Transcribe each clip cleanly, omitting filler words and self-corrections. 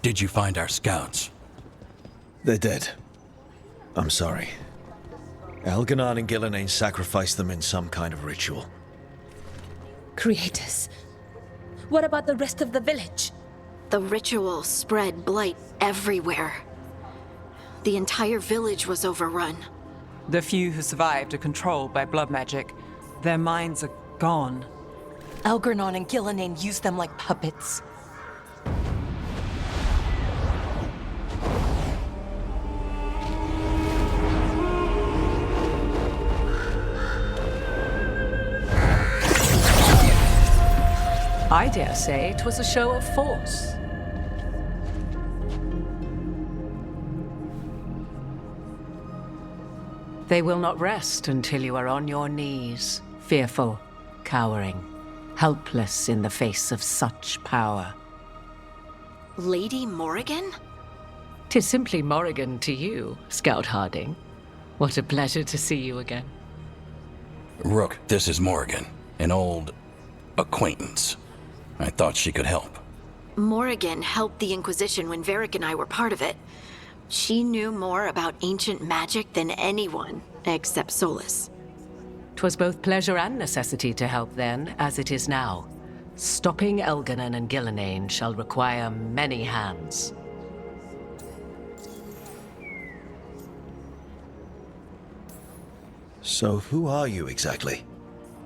Did you find our scouts? They're dead. I'm sorry. Elganon and Gillenane sacrificed them in some kind of ritual. Creators. What about the rest of the village? The ritual spread blight everywhere. The entire village was overrun. The few who survived are controlled by blood magic. Their minds are gone. Elganon and Gillenane used them like puppets. I dare say it was a show of force. They will not rest until you are on your knees, fearful, cowering, helpless in the face of such power. Lady Morrigan? 'Tis simply Morrigan to you, Scout Harding. What a pleasure to see you again. Rook, this is Morrigan, an old acquaintance. I thought she could help. Morrigan helped the Inquisition when Varric and I were part of it. She knew more about ancient magic than anyone, except Solus. 'Twas both pleasure and necessity to help then, as it is now. Stopping Elganon and Gillenane shall require many hands. So who are you exactly?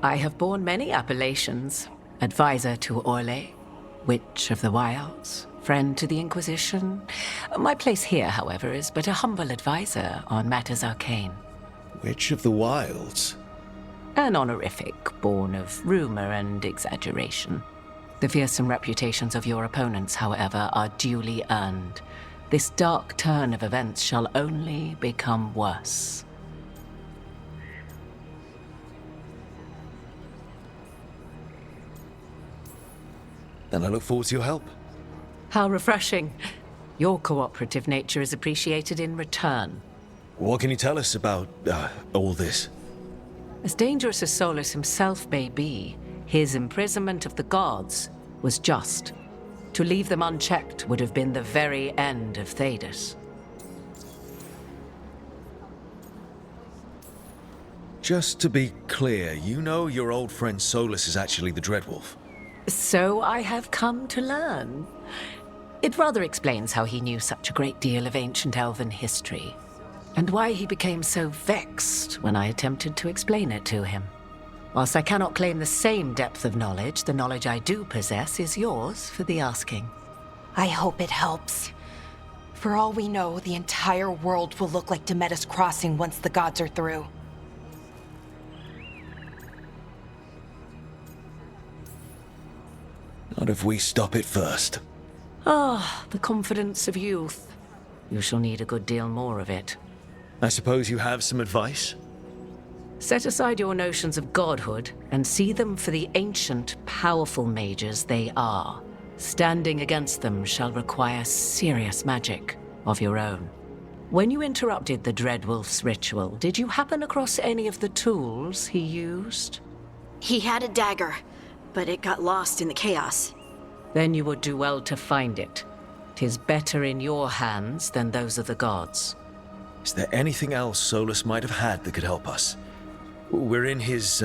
I have borne many appellations. Advisor to Orlais, Witch of the Wilds, friend to the Inquisition. My place here, however, is but a humble advisor on matters arcane. Witch of the Wilds? An honorific born of rumor and exaggeration. The fearsome reputations of your opponents, however, are duly earned. This dark turn of events shall only become worse. Then I look forward to your help. How refreshing. Your cooperative nature is appreciated in return. What can you tell us about, all this? As dangerous as Solus himself may be, his imprisonment of the gods was just. To leave them unchecked would have been the very end of Thedas. Just to be clear, you know your old friend Solus is actually the Dreadwolf. So I have come to learn. It rather explains how he knew such a great deal of ancient elven history, and why he became so vexed when I attempted to explain it to him. Whilst I cannot claim the same depth of knowledge, the knowledge I do possess is yours for the asking. I hope it helps. For all we know, the entire world will look like Demetus Crossing once the gods are through. Not if we stop it first. Ah, the confidence of youth. You shall need a good deal more of it. I suppose you have some advice? Set aside your notions of godhood and see them for the ancient, powerful mages they are. Standing against them shall require serious magic of your own. When you interrupted the Dreadwolf's ritual, did you happen across any of the tools he used? He had a dagger, but it got lost in the chaos. Then you would do well to find it. 'Tis better in your hands than those of the gods. Is there anything else Solus might have had that could help us? We're in his,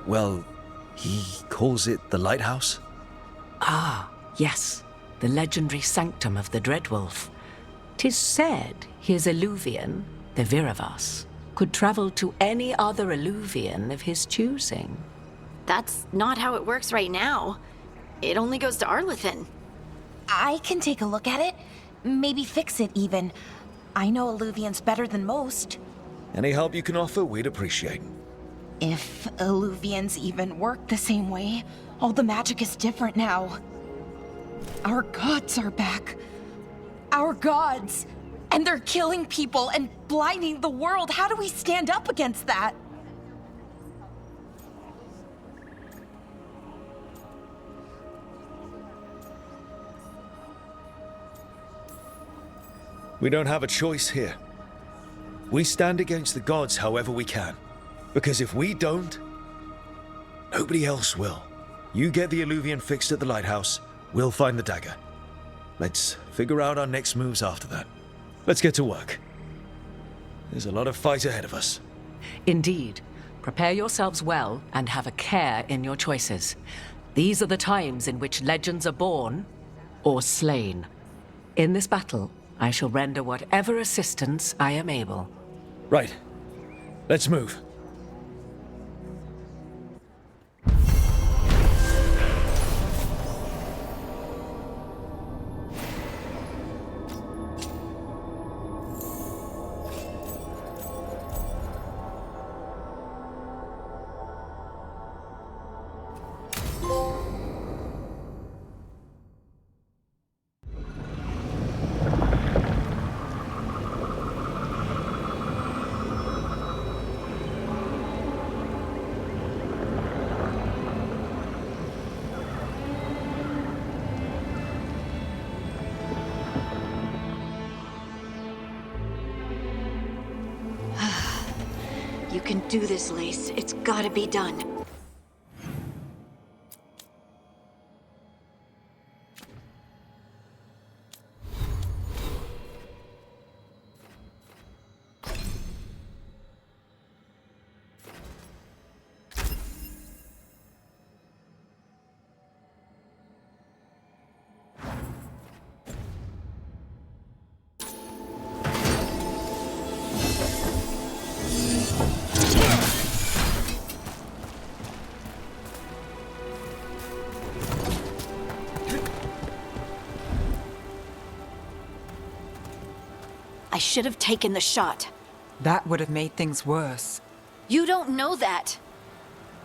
well, he calls it the lighthouse? Ah, yes, the legendary sanctum of the Dreadwolf. 'Tis said his Illuvian, the Viravas, could travel to any other Illuvian of his choosing. That's not how it works right now. It only goes to Arlethan. I can take a look at it. Maybe fix it, even. I know Illuvians better than most. Any help you can offer, we'd appreciate. If Illuvians even work the same way, all the magic is different now. Our gods are back. Our gods! And they're killing people and blinding the world. How do we stand up against that? We don't have a choice here. We stand against the gods however we can. Because if we don't, nobody else will. You get the Illuvian fixed at the lighthouse, we'll find the dagger. Let's figure out our next moves after that. Let's get to work. There's a lot of fight ahead of us. Indeed. Prepare yourselves well and have a care in your choices. These are the times in which legends are born or slain. In this battle, I shall render whatever assistance I am able. Right. Let's move. You can do this, Lace. It's gotta be done. I should have taken the shot. That would have made things worse. You don't know that.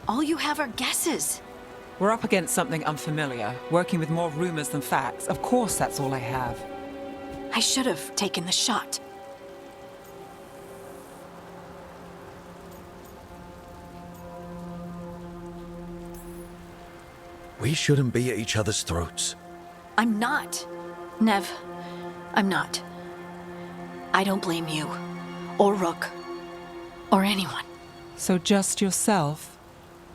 All you have are guesses. We're up against something unfamiliar, working with more rumors than facts. Of course, that's all I have. I should have taken the shot. We shouldn't be at each other's throats. I'm not. Nev, I'm not. I don't blame you, or Rook, or anyone. So just yourself?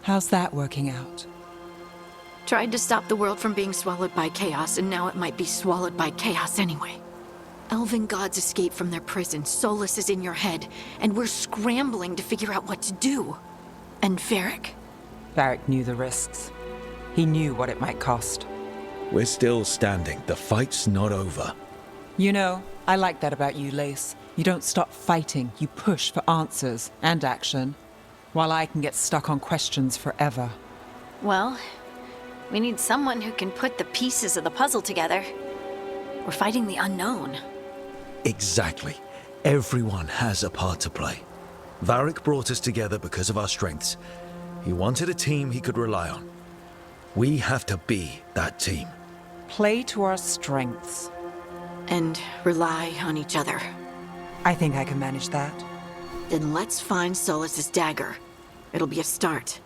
How's that working out? Tried to stop the world from being swallowed by chaos, and now it might be swallowed by chaos anyway. Elven gods escape from their prison, Solus is in your head, and we're scrambling to figure out what to do. And Varric. Varric knew the risks. He knew what it might cost. We're still standing. The fight's not over. You know, I like that about you, Lace. You don't stop fighting, you push for answers and action, while I can get stuck on questions forever. Well, we need someone who can put the pieces of the puzzle together. We're fighting the unknown. Exactly. Everyone has a part to play. Varric brought us together because of our strengths. He wanted a team he could rely on. We have to be that team. Play to our strengths. And rely on each other. I think I can manage that. Then let's find Solus's dagger. It'll be a start.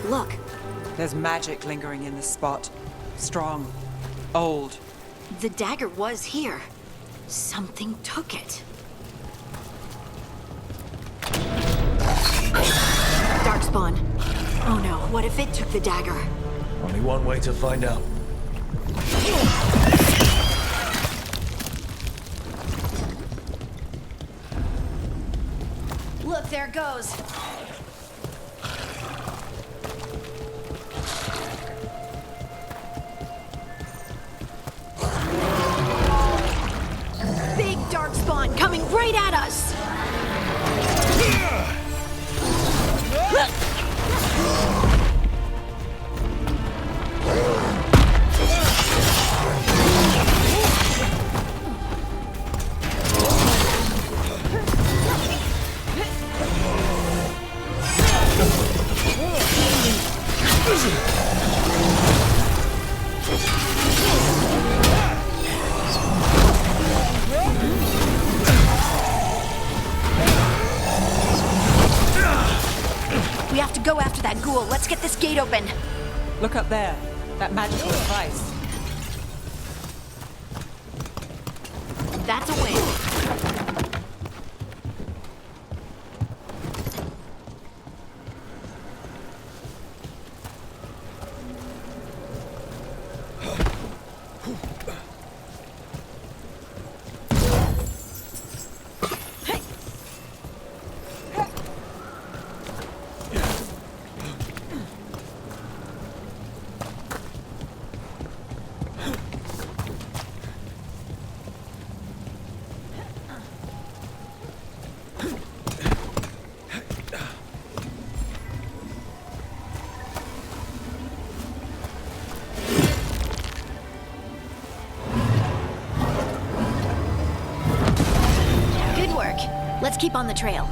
Look. There's magic lingering in this spot. Strong. Old. The dagger was here. Something took it. Darkspawn. Oh no, what if it took the dagger? Only one way to find out. Look, there it goes. Big Darkspawn coming right at us! We have to go after that ghoul. Let's get this gate open. Look up there. that magical advice. That's a win. Let's keep on the trail.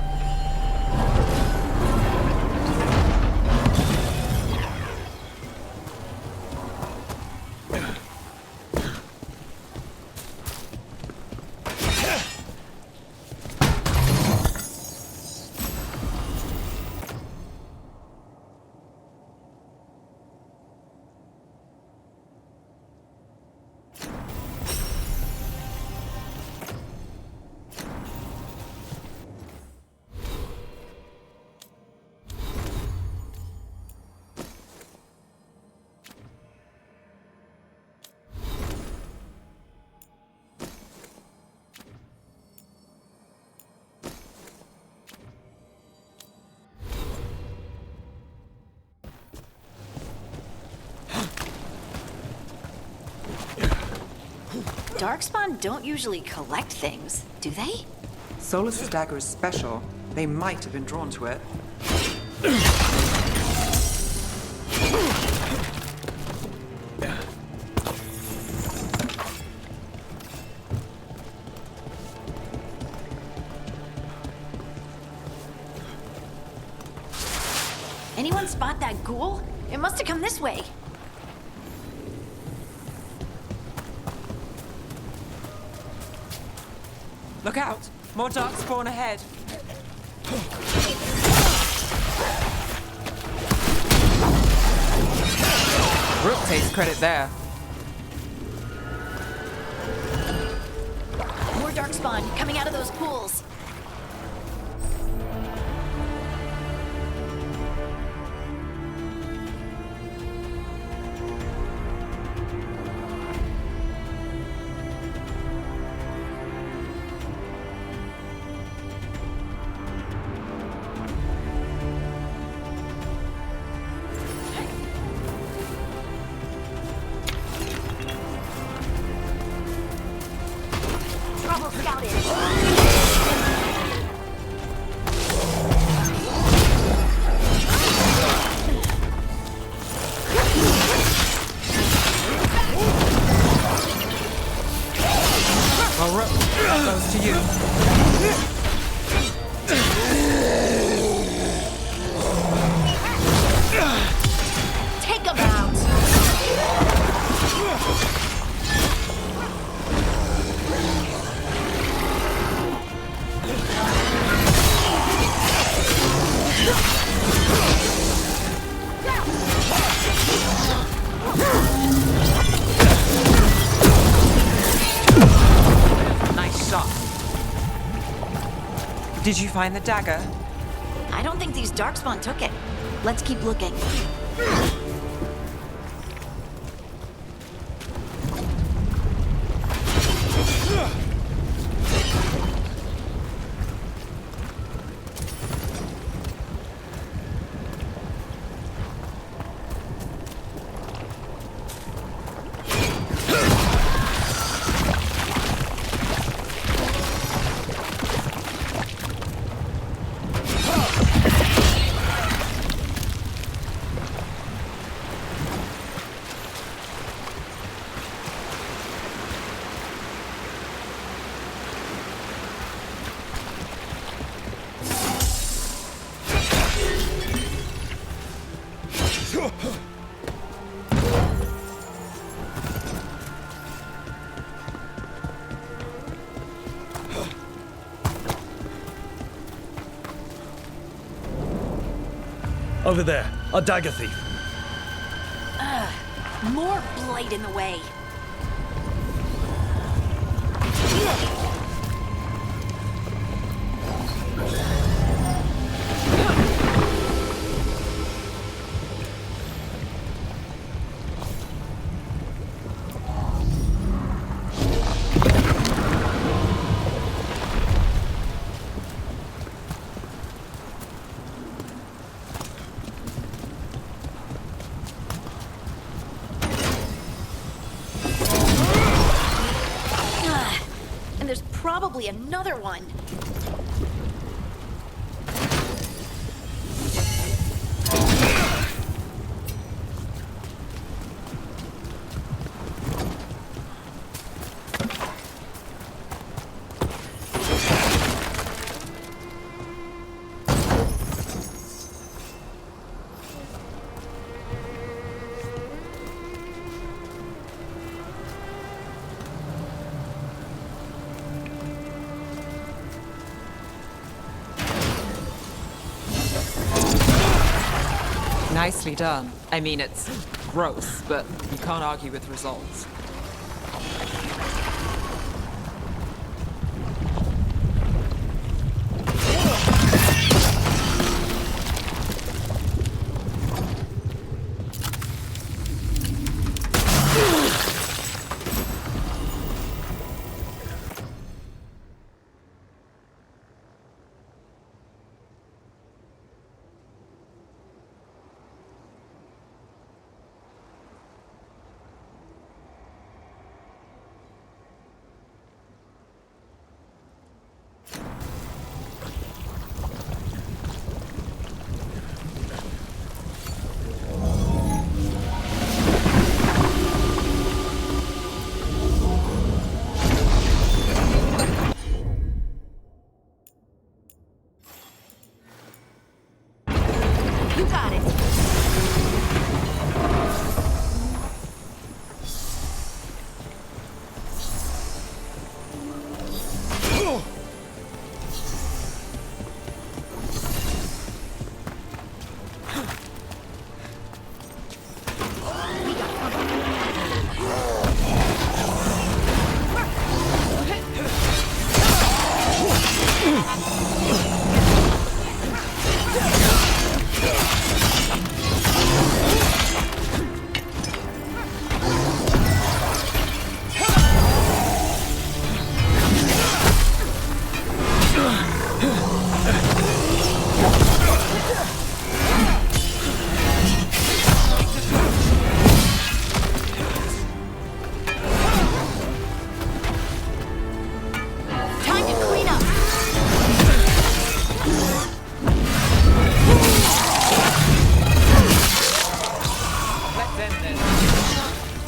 Darkspawn don't usually collect things, do they? Solus's dagger is special. They might have been drawn to it. Anyone spot that ghoul? It must have come this way. Look out! More darkspawn ahead. Rook takes credit there. More darkspawn coming out of those pools. Trouble scouted. Well, Rook, that goes to you. Take them out. Nice shot. Did you find the dagger? I don't think these darkspawn took it. Let's keep looking. Over there, a dagger thief. More blight in the way. And there's probably another one. Nicely done. I mean, it's gross, but you can't argue with results. You got it.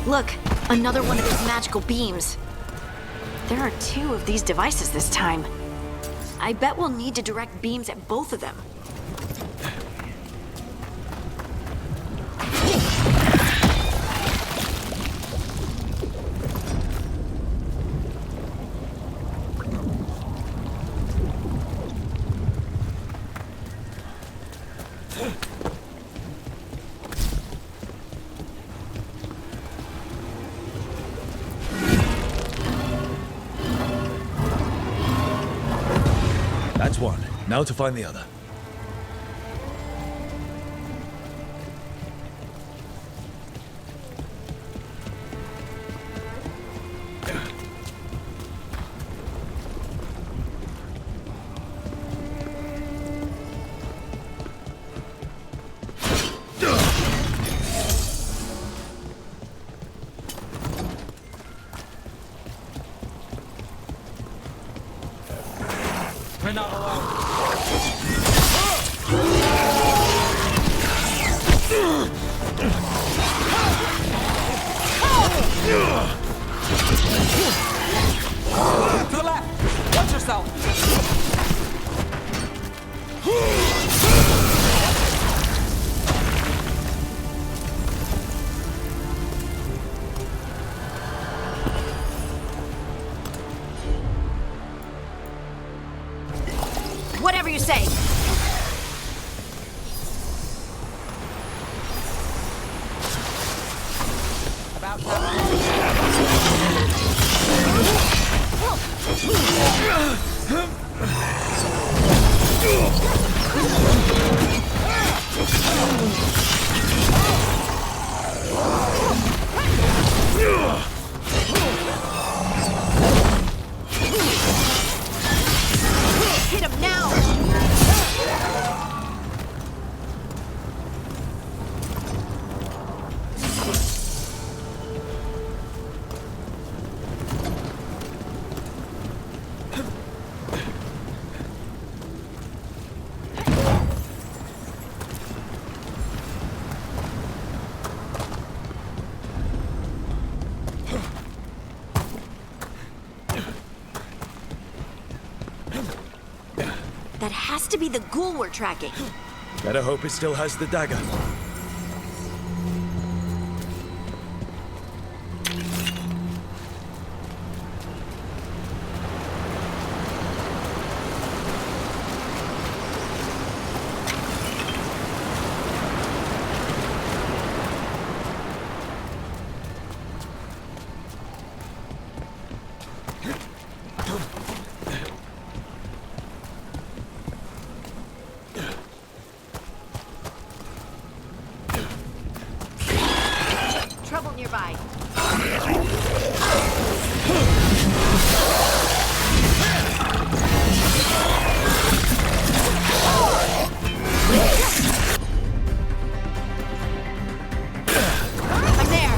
Look, another one of those magical beams. There are 2 of these devices this time. I bet we'll need to direct beams at both of them. That's one. Now to find the other. We're not alone. To the left! Watch yourself! Whatever you say. That has to be the ghoul we're tracking. Better hope it still has the dagger. Trouble nearby. I'm there.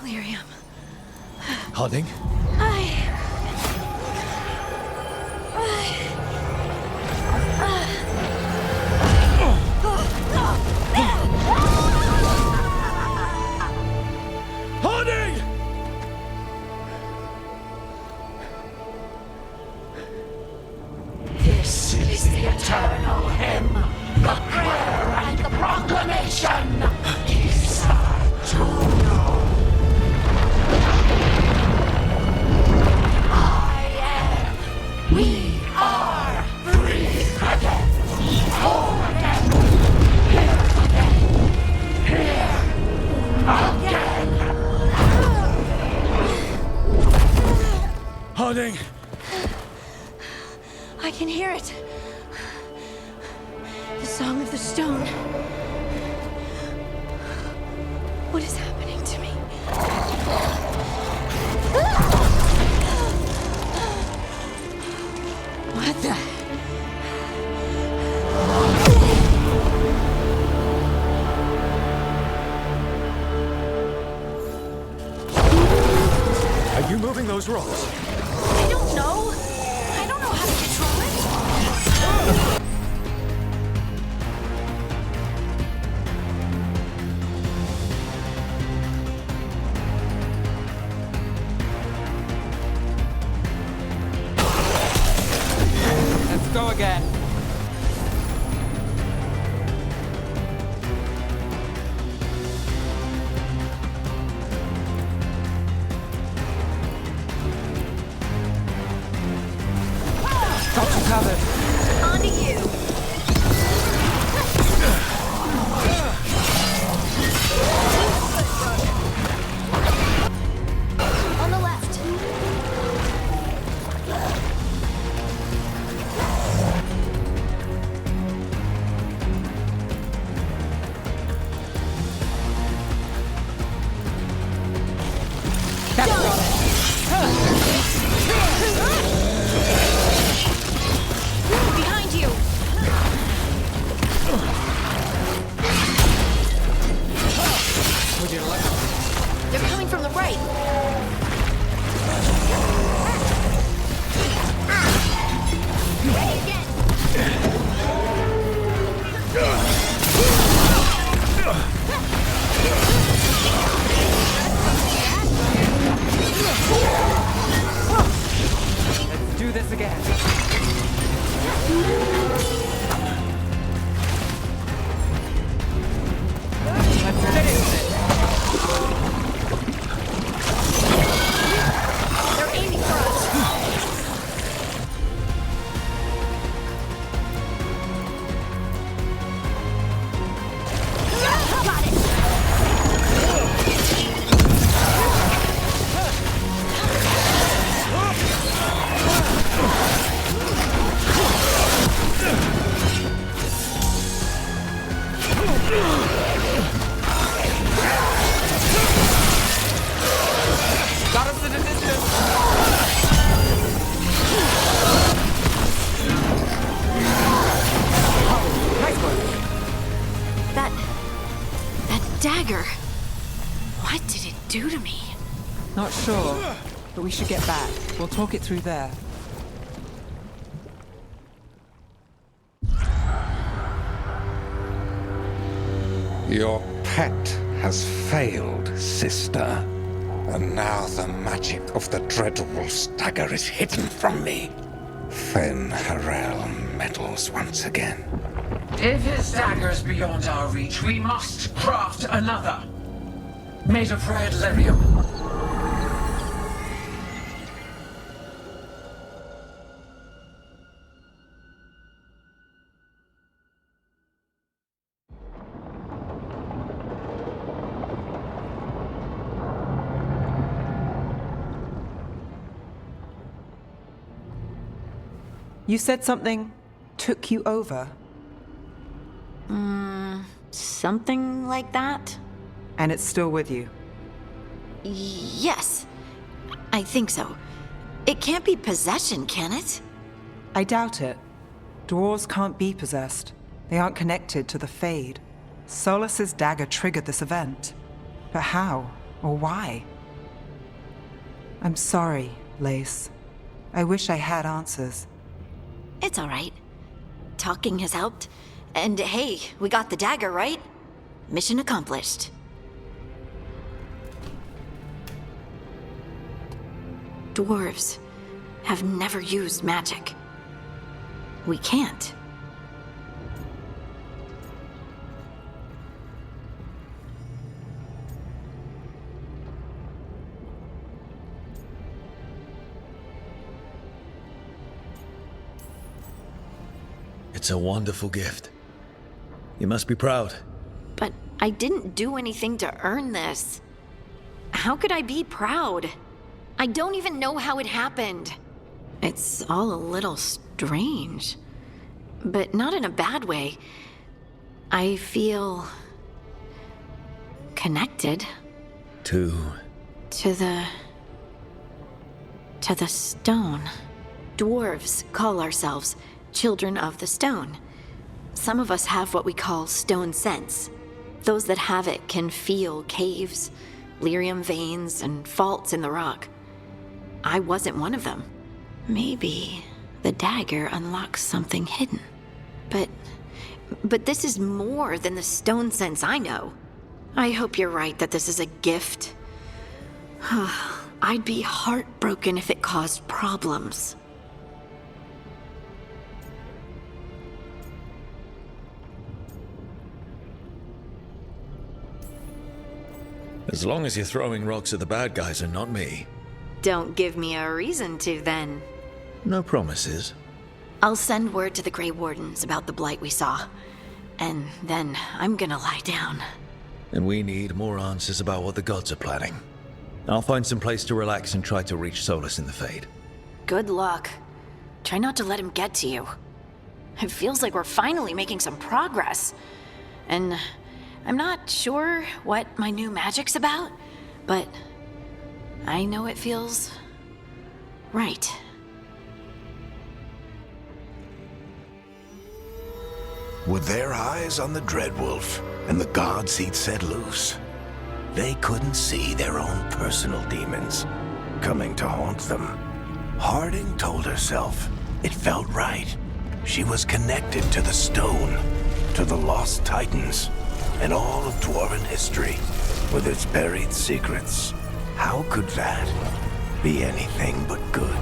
Lyrium. Harding? Harding! This is the eternal hymn, the prayer and the proclamation. Isa to know. We are free again, whole again, here again. Harding! I can hear it. The Song of the Stone. What is happening to me? What the? Are you moving those rocks? I don't know. I don't know how to control it. Let's go again. Got you covered. On to you. On the left. That's got it. Behind you. Would you like? They're coming from the right. Ready again. Let's do this again. Let's finish this. They're aiming it do to me? Not sure, but we should get back. We'll talk it through there. Your pet has failed, sister. And now the magic of the Dreadwolf's dagger is hidden from me. Fen Harel meddles once again. If his dagger's beyond our reach, we must craft another. Made of red lyrium. You said something took you over, Something like that? and it's still with you. Yes. I think so. It can't be possession, can it? I doubt it. Dwarves can't be possessed. They aren't connected to the Fade. Solus's dagger triggered this event. But how? Or why? I'm sorry, Lace. I wish I had answers. It's all right. Talking has helped. And hey, we got the dagger, right? Mission accomplished. Dwarves have never used magic. We can't. It's a wonderful gift. You must be proud. But I didn't do anything to earn this. How could I be proud? I don't even know how it happened. It's all a little strange. But not in a bad way. I feel connected To to the stone. Dwarves call ourselves children of the stone. Some of us have what we call stone sense. Those that have it can feel caves, lyrium veins, and faults in the rock. I wasn't one of them. Maybe the dagger unlocks something hidden. But this is more than the stone sense I know. I hope you're right that this is a gift. I'd be heartbroken if it caused problems. as long as you're throwing rocks at the bad guys and not me. Don't give me a reason to, then. No promises. I'll send word to the Grey Wardens about the blight we saw. And then I'm gonna lie down. And we need more answers about what the gods are planning. I'll find some place to relax and try to reach Solus in the Fade. Good luck. Try not to let him get to you. It feels like we're finally making some progress. And I'm not sure what my new magic's about, but I know it feels right. With their eyes on the Dreadwolf and the gods he'd set loose, they couldn't see their own personal demons coming to haunt them. Harding told herself it felt right. She was connected to the stone, to the lost titans, and all of Dwarven history with its buried secrets. How could that be anything but good?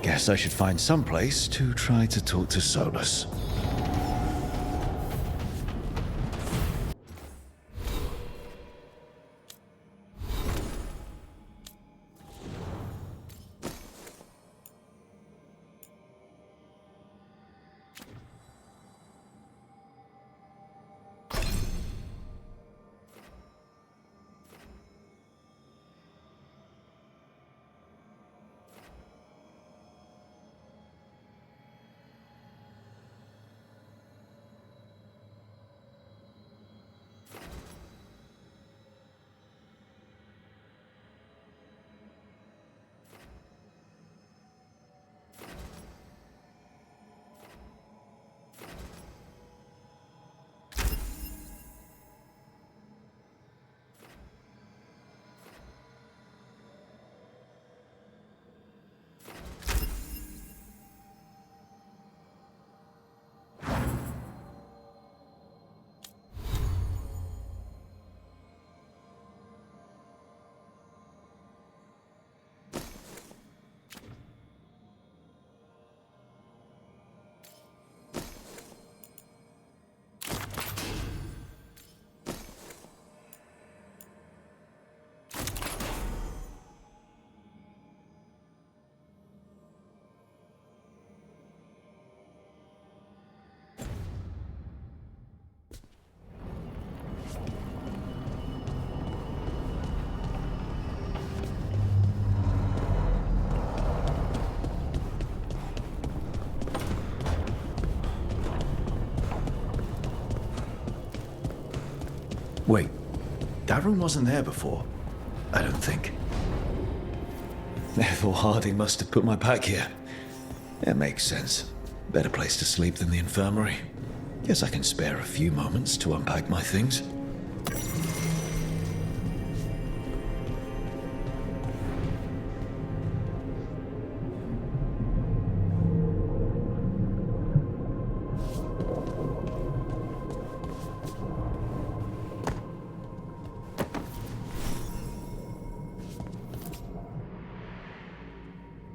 Guess I should find some place to try to talk to Solus. Wait, that room wasn't there before. I don't think. Therefore, Harding must have put my pack here. It makes sense. Better place to sleep than the infirmary. Guess I can spare a few moments to unpack my things.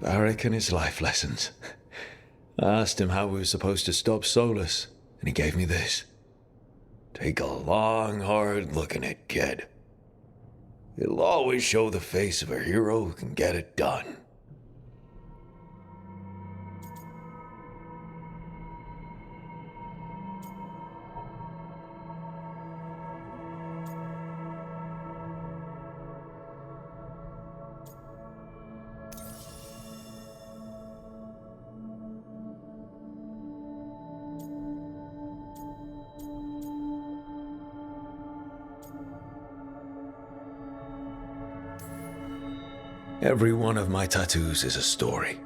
Varric and his life lessons. I asked him how we were supposed to stop Solus, and he gave me this. Take a long, hard look at it, kid. It'll always show the face of a hero who can get it done. Every one of my tattoos is a story.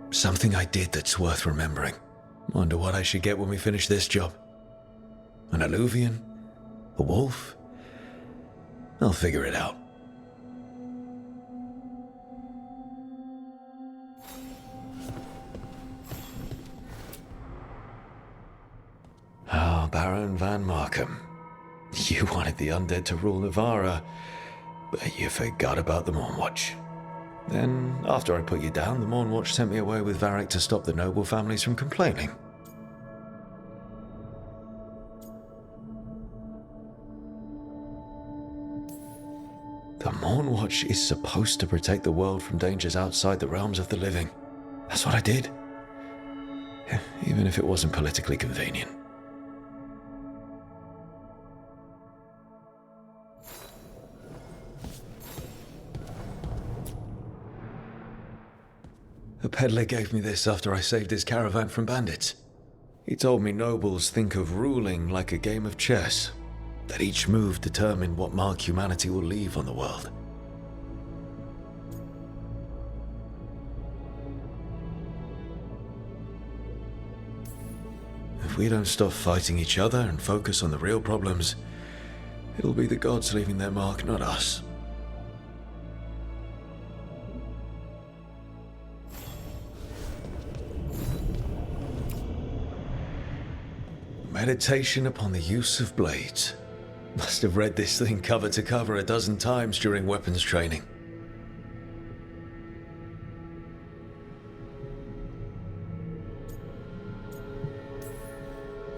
Something I did that's worth remembering. Wonder what I should get when we finish this job. An Alluvian? A wolf? I'll figure it out. Oh, Baron Van Markham. You wanted the undead to rule Navarra, but you forgot about the Mournwatch. Then, after I put you down, the Mournwatch sent me away with Varric to stop the noble families from complaining. The Mournwatch is supposed to protect the world from dangers outside the realms of the living. That's what I did. Even if it wasn't politically convenient. A peddler gave me this after I saved his caravan from bandits. He told me nobles think of ruling like a game of chess, that each move determined what mark humanity will leave on the world. If we don't stop fighting each other and focus on the real problems, it'll be the gods leaving their mark, not us. Meditation upon the use of blades. Must have read this thing cover to cover a dozen times during weapons training.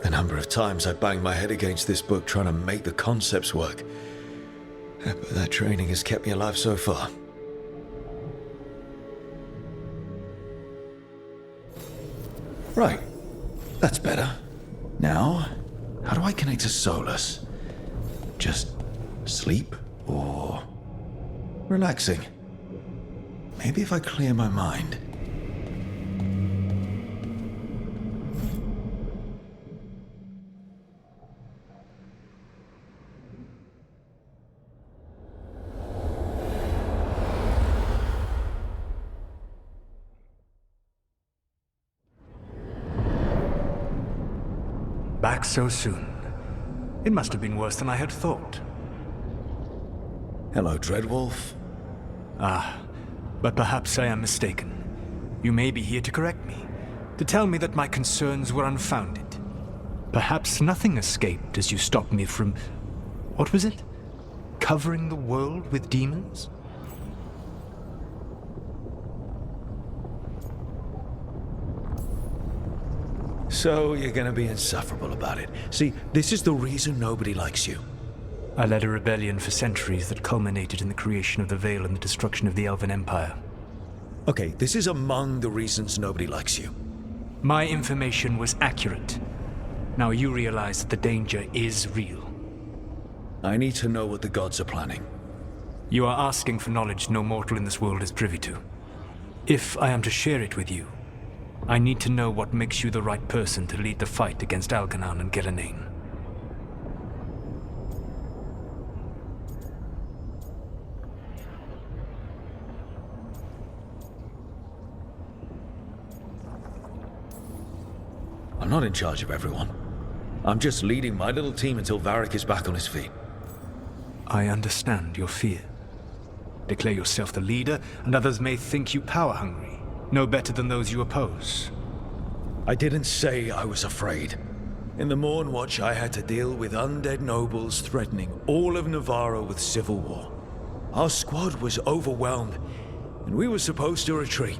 The number of times I banged my head against this book trying to make the concepts work. But that training has kept me alive so far. Right. That's better. Now, how do I connect to Solus? Just sleep or relaxing? Maybe if I clear my mind. Back so soon. It must have been worse than I had thought. Hello, Dreadwolf. Ah, but perhaps I am mistaken. You may be here to correct me, to tell me that my concerns were unfounded. Perhaps nothing escaped as you stopped me from... what was it? Covering the world with demons? So you're gonna be insufferable about it. See, this is the reason nobody likes you. I led a rebellion for centuries that culminated in the creation of the Veil and the destruction of the Elven Empire. Okay, this is among the reasons nobody likes you. My information was accurate. Now you realize that the danger is real. I need to know what the gods are planning. You are asking for knowledge no mortal in this world is privy to. If I am to share it with you, I need to know what makes you the right person to lead the fight against Algernon and Ghilanane. not in charge of everyone. I'm just leading my little team until Varric is back on his feet. I understand your fear. Declare yourself the leader, and others may think you power-hungry, no better than those you oppose. I didn't say I was afraid. In the Morn Watch, I had to deal with undead nobles threatening all of Navarro with civil war. Our squad was overwhelmed, and we were supposed to retreat.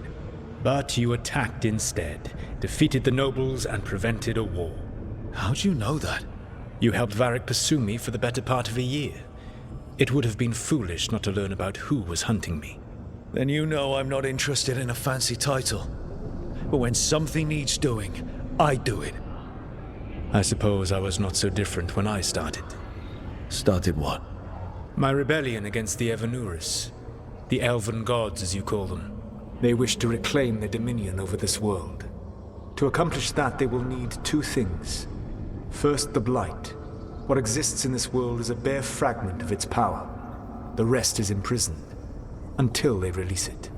But you attacked instead, defeated the nobles, and prevented a war. How'd you know that? You helped Varric pursue me for the better part of a year. It would have been foolish not to learn about who was hunting me. Then you know I'm not interested in a fancy title. But when something needs doing, I do it. I suppose I was not so different when I started. Started what? My rebellion against the Evanuris. The elven gods, as you call them. They wish to reclaim their dominion over this world. To accomplish that, they will need two things. First, the Blight. What exists in this world is a bare fragment of its power. The rest is imprisoned, until they release it.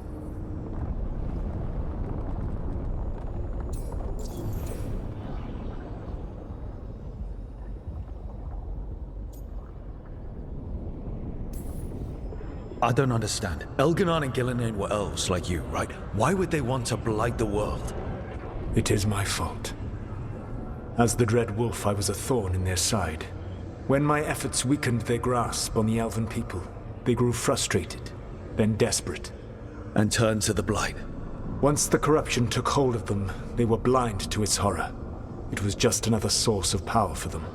I don't understand. Elganon and Gillinan were elves like you, right? Why would they want to blight the world? It is my fault. As the Dread Wolf, I was a thorn in their side. When my efforts weakened their grasp on the elven people, they grew frustrated, then desperate. And turned to the Blight. Once the corruption took hold of them, they were blind to its horror. It was just another source of power for them.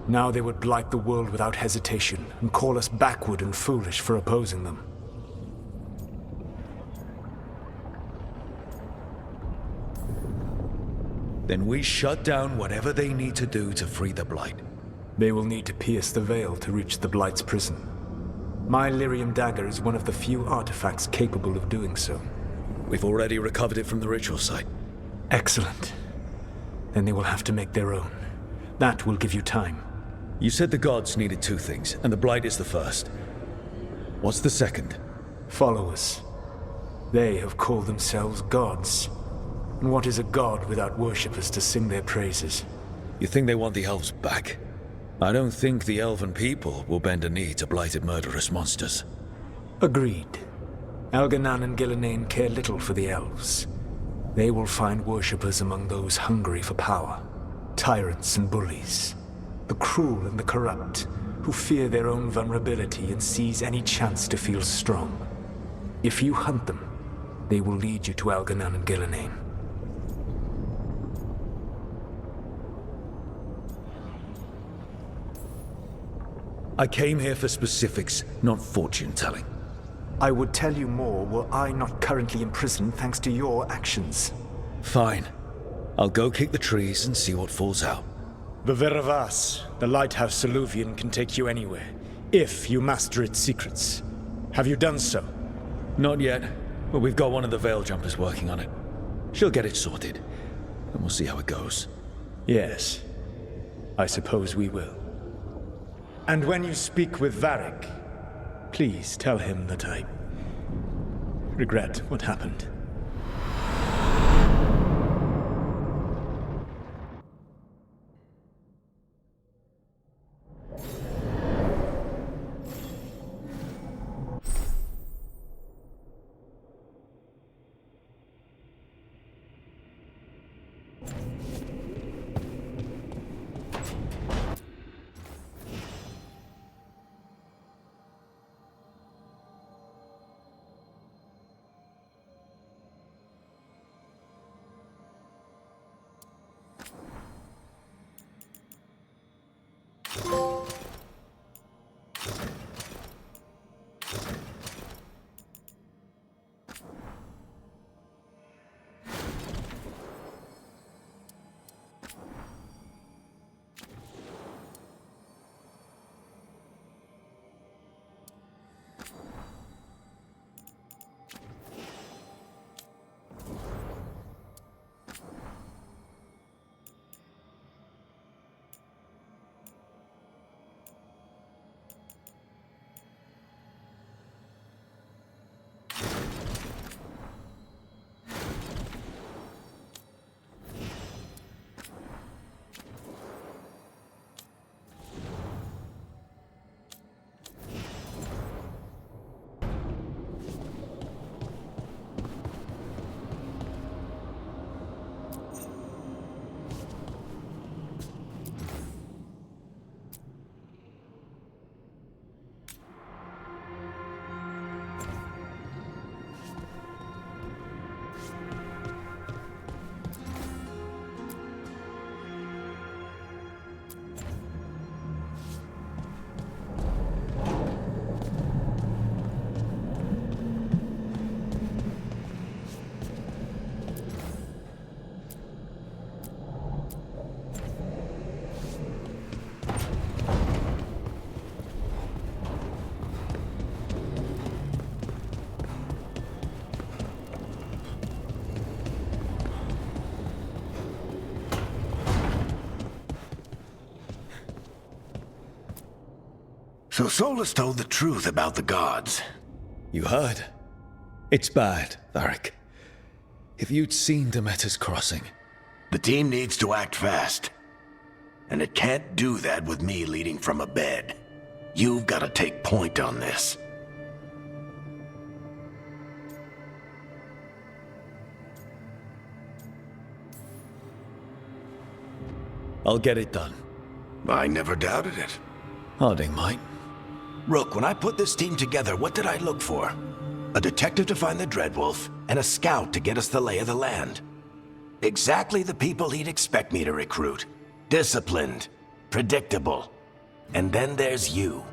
Now they would blight the world without hesitation, and call us backward and foolish for opposing them. Then we shut down whatever they need to do to free the Blight. They will need to pierce the veil to reach the Blight's prison. My Lyrium dagger is one of the few artifacts capable of doing so. We've already recovered it from the ritual site. Excellent. Then they will have to make their own. That will give you time. You said the gods needed two things, and the Blight is the first. What's the second? Followers. They have called themselves gods. And what is a god without worshippers to sing their praises? You think they want the elves back? I don't think the elven people will bend a knee to blighted murderous monsters. Agreed. Elganon and Gillinan care little for the elves. They will find worshippers among those hungry for power. Tyrants and bullies. The cruel and the corrupt, who fear their own vulnerability and seize any chance to feel strong. If you hunt them, they will lead you to Elganon and Gillinan. I came here for specifics, not fortune-telling. I would tell you more were I not currently imprisoned thanks to your actions. Fine. I'll go kick the trees and see what falls out. The Veravas, the lighthouse Soluvian, can take you anywhere, if you master its secrets. Have you done so? Not yet, but we've got one of the Veil Jumpers working on it. She'll get it sorted, and we'll see how it goes. Yes, I suppose we will. And when you speak with Varric, please tell him that I regret what happened. So Solus told the truth about the gods. You heard? It's bad, Varric. If you'd seen Demeter's crossing... The team needs to act fast. And it can't do that with me leading from a bed. You've got to take point on this. I'll get it done. I never doubted it. Harding might. Rook, when I put this team together, what did I look for? A detective to find the Dreadwolf, and a scout to get us the lay of the land. Exactly the people he'd expect me to recruit. Disciplined, predictable. And then there's you.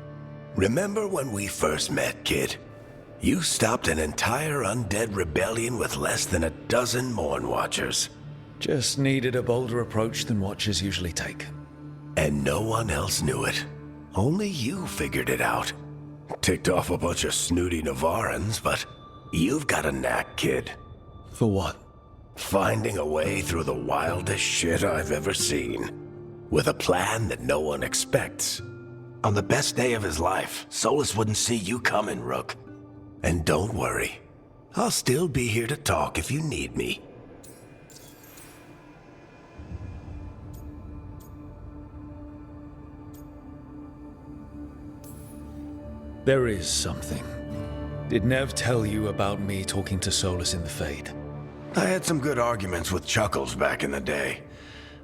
Remember when we first met, kid? You stopped an entire undead rebellion with less than a dozen Morn Watchers. Just needed a bolder approach than Watchers usually take. And no one else knew it. Only you figured it out. Ticked off a bunch of snooty Navarrans, but you've got a knack, kid. For what? Finding a way through the wildest shit I've ever seen. With a plan that no one expects. On the best day of his life, Solus wouldn't see you coming, Rook. And don't worry. I'll still be here to talk if you need me. There is something. Did Nev tell you about me talking to Solus in the Fade? I had some good arguments with Chuckles back in the day.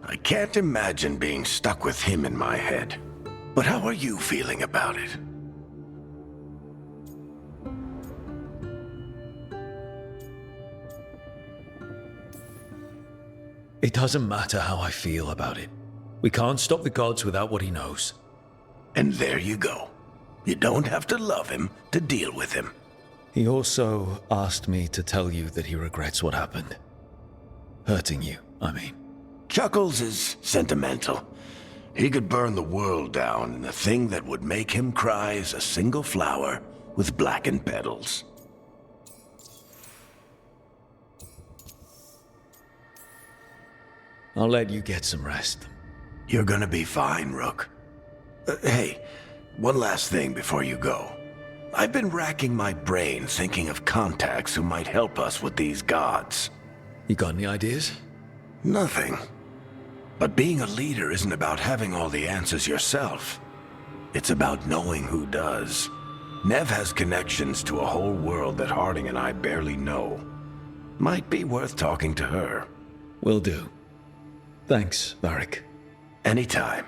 I can't imagine being stuck with him in my head. But how are you feeling about it? It doesn't matter how I feel about it. We can't stop the gods without what he knows. And there you go. You don't have to love him to deal with him. He also asked me to tell you that he regrets what happened. Hurting you, I mean. Chuckles is sentimental. He could burn the world down, and the thing that would make him cry is a single flower with blackened petals. I'll let you get some rest. You're gonna be fine, Rook. Hey, one last thing before you go. I've been racking my brain thinking of contacts who might help us with these gods. You got any ideas? Nothing. But being a leader isn't about having all the answers yourself. It's about knowing who does. Nev has connections to a whole world that Harding and I barely know. Might be worth talking to her. Will do. Thanks, Varric. Anytime.